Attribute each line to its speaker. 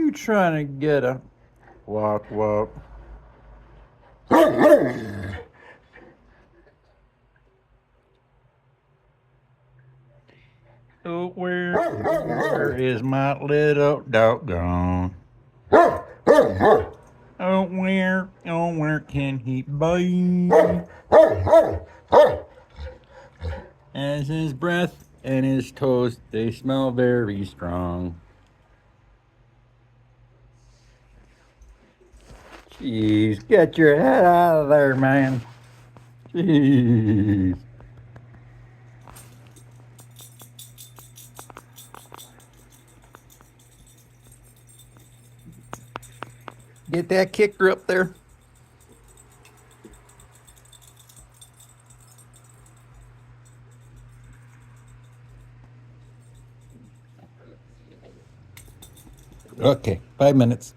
Speaker 1: you trying to get a walk walk? Oh, where is my little doggone? Oh, where can he be? As his breath and his toes, they smell very strong. Jeez, get your head out of there, man. Jeez. Get that kicker up there. Okay, 5 minutes.